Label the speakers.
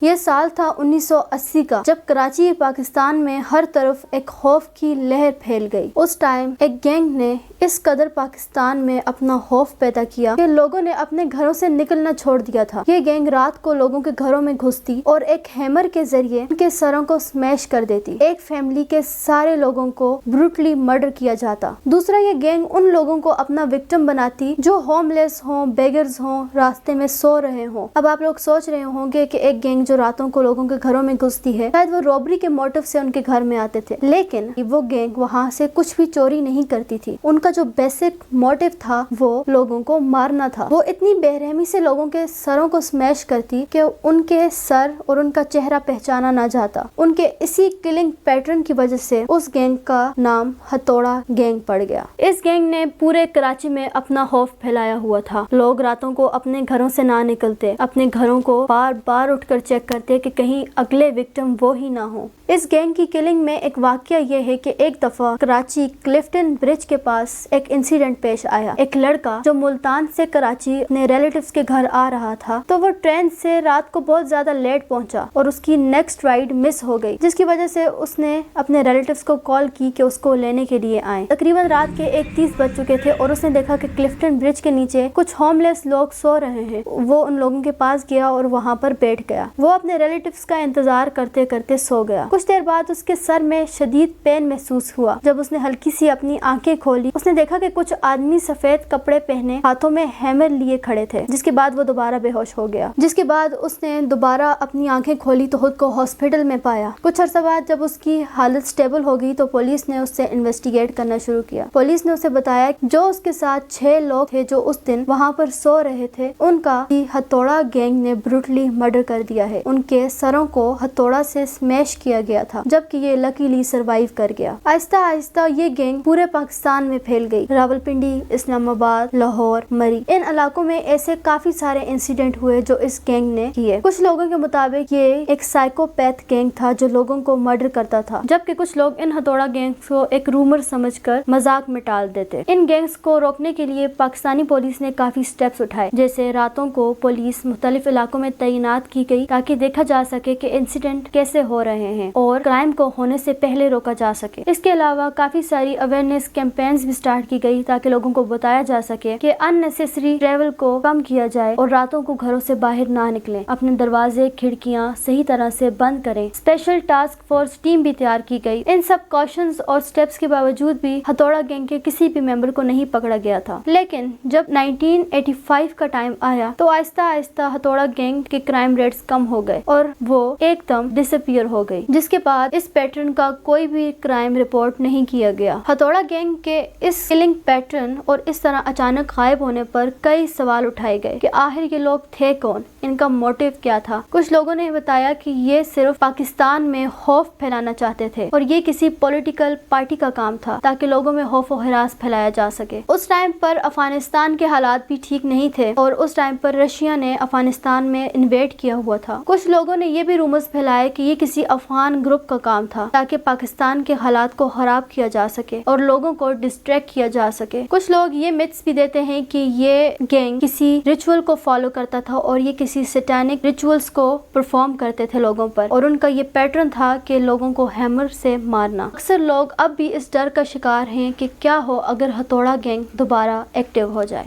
Speaker 1: یہ سال تھا 1980 کا، جب کراچی پاکستان میں ہر طرف ایک خوف کی لہر پھیل گئی۔ اس ٹائم ایک گینگ نے اس قدر پاکستان میں اپنا خوف پیدا کیا کہ لوگوں نے اپنے گھروں سے نکلنا چھوڑ دیا تھا۔ یہ گینگ رات کو لوگوں کے گھروں میں گھستی اور ایک ہیمر کے ذریعے ان کے سروں کو سمیش کر دیتی۔ ایک فیملی کے سارے لوگوں کو بروٹلی مرڈر کیا جاتا۔ دوسرا، یہ گینگ ان لوگوں کو اپنا وکٹم بناتی جو ہوم لیس ہوں، بیگرز ہوں، راستے میں سو رہے ہوں۔ اب آپ لوگ سوچ رہے ہوں گے کہ ایک گینگ جو راتوں کو لوگوں کے گھروں میں گھستی ہے، شاید وہ رابری کے موٹو سے ان کے گھر میں آتے تھے، لیکن وہ گینگ وہاں سے کچھ بھی چوری نہیں کرتی تھی۔ ان کا جو بیسک موٹو تھا وہ لوگوں کو مارنا تھا۔ وہ اتنی بے رحمی سے لوگوں کے سروں کو سمیش کرتی کہ ان کے سر اور ان کا چہرہ پہچانا نہ جاتا۔ ان کے اسی کلنگ پیٹرن کی وجہ سے اس گینگ کا نام ہتھوڑا گینگ پڑ گیا۔ اس گینگ نے پورے کراچی میں اپنا خوف پھیلایا ہوا تھا۔ لوگ راتوں کو اپنے گھروں سے نہ نکلتے، اپنے گھروں کو بار بار اٹھ کر چیک کرتے کہ کہیں اگلے وکٹم وہ ہی نہ ہو۔ اس گینگ کی کلنگ میں ایک واقعہ یہ ہے کہ ایک دفعہ کراچی کلفٹن برج کے پاس ایک انسیڈنٹ پیش آیا۔ ایک لڑکا جو ملتان سے کراچی اپنے ریلیٹیوز کے گھر آ رہا تھا، تو وہ ٹرین سے رات کو بہت زیادہ لیٹ پہنچا اور اس کی نیکسٹ رائیڈ مس ہو گئی، جس کی وجہ سے اس نے اپنے ریلیٹیوز کو کال کی کہ اس کو لینے کے لیے آئیں۔ تقریباً رات کے 1:30 بج چکے تھے اور اس نے دیکھا کہ کلفٹن برج کے نیچے کچھ ہوم لیس لوگ سو رہے ہیں۔ وہ ان لوگوں کے پاس گیا اور وہاں پر بیٹھ گیا۔ وہ اپنے ریلیٹیوز کا انتظار کرتے کرتے سو گیا۔ کچھ دیر بعد اس کے سر میں شدید پین محسوس ہوا۔ جب اس نے ہلکی سی اپنی آنکھیں کھولی، اس نے دیکھا کہ کچھ آدمی سفید کپڑے پہنے ہاتھوں میں ہیمر لیے کھڑے تھے، جس کے بعد وہ دوبارہ بے ہوش ہو گیا۔ جس کے بعد اس نے دوبارہ اپنی آنکھیں کھولی تو خود کو ہاسپٹل میں پایا۔ کچھ عرصہ بعد جب اس کی حالت سٹیبل ہو گئی تو پولیس نے اس سے انویسٹیگیٹ کرنا شروع کیا۔ پولیس نے اسے بتایا کہ جو اس کے ساتھ 6 لوگ تھے جو اس دن وہاں پر سو رہے تھے، ان کا ہتھوڑا گینگ نے بروٹلی مرڈر کر دیا ہے۔ ان کے سروں کو ہتھوڑا سے سمیش کیا گیا تھا، جبکہ یہ لکیلی سروائیو کر گیا۔ آہستہ آہستہ یہ گینگ پورے پاکستان میں پھیل گئی۔ راولپنڈی، اسلام آباد، لاہور، مری، ان علاقوں میں ایسے کافی سارے انسیڈنٹ ہوئے جو اس گینگ نے کیے۔ کچھ لوگوں کے مطابق یہ ایک سائیکوپیتھ گینگ تھا جو لوگوں کو مرڈر کرتا تھا، جبکہ کچھ لوگ ان ہتھوڑا گینگز کو ایک رومر سمجھ کر مذاق میں ٹال دیتے۔ ان گینگز کو روکنے کے لیے پاکستانی پولیس نے کافی سٹیپس اٹھائے، جیسے راتوں کو پولیس مختلف علاقوں میں تعینات کی گئی تاکہ دیکھا جا سکے کہ انسیڈنٹ کیسے ہو رہے ہیں اور کرائم کو ہونے سے پہلے روکا جا سکے۔ اس کے علاوہ کافی ساری اویئرنیس کیمپینز بھی سٹارٹ کی گئی تاکہ لوگوں کو بتایا جا سکے کہ ان نیسیسری ٹریول کو کم کیا جائے اور راتوں کو گھروں سے باہر نہ نکلیں، اپنے دروازے کھڑکیاں صحیح طرح سے بند کریں۔ اسپیشل ٹاسک فورس ٹیم بھی تیار کی گئی۔ ان سب کوشنز اور سٹیپس کے باوجود بھی ہتھوڑا گینگ کے کسی بھی ممبر کو نہیں پکڑا گیا تھا، لیکن جب 1985 کا ٹائم آیا تو آہستہ آہستہ ہتھوڑا گینگ کے کرائم ریٹس کم ہو گئے اور وہ ایک دم ڈس اپیئر ہو گئی، جس کے بعد اس پیٹرن کا کوئی بھی کرائم رپورٹ نہیں کیا گیا۔ ہتھوڑا گینگ کے اس کلنگ پیٹرن اور اس طرح اچانک غائب ہونے پر کئی سوال اٹھائے گئے کہ آخر یہ لوگ تھے کون، ان کا موٹو کیا تھا۔ کچھ لوگوں نے بتایا کہ یہ صرف پاکستان میں خوف پھیلانا چاہتے تھے اور یہ کسی پولیٹیکل پارٹی کا کام تھا تاکہ لوگوں میں خوف و ہراس پھیلایا جا سکے۔ اس ٹائم پر افغانستان کے حالات بھی ٹھیک نہیں تھے اور اس ٹائم پر رشیا نے افغانستان میں انویڈ کیا ہوا تھا۔ کچھ لوگوں نے یہ بھی رومرز پھیلائے کہ یہ کسی افغان گروپ کا کام تھا تاکہ پاکستان کے حالات کو خراب کیا جا سکے اور لوگوں کو ڈسٹریکٹ کیا جا سکے۔ کچھ لوگ یہ متس بھی دیتے ہیں کہ یہ گینگ کسی ریچول کو فالو کرتا تھا اور یہ کسی سیٹینک ریچولز کو پرفارم کرتے تھے لوگوں پر، اور ان کا یہ پیٹرن تھا کہ لوگوں کو ہیمر سے مارنا۔ اکثر لوگ اب بھی اس ڈر کا شکار ہیں کہ کیا ہو اگر ہتھوڑا گینگ دوبارہ ایکٹیو ہو جائے۔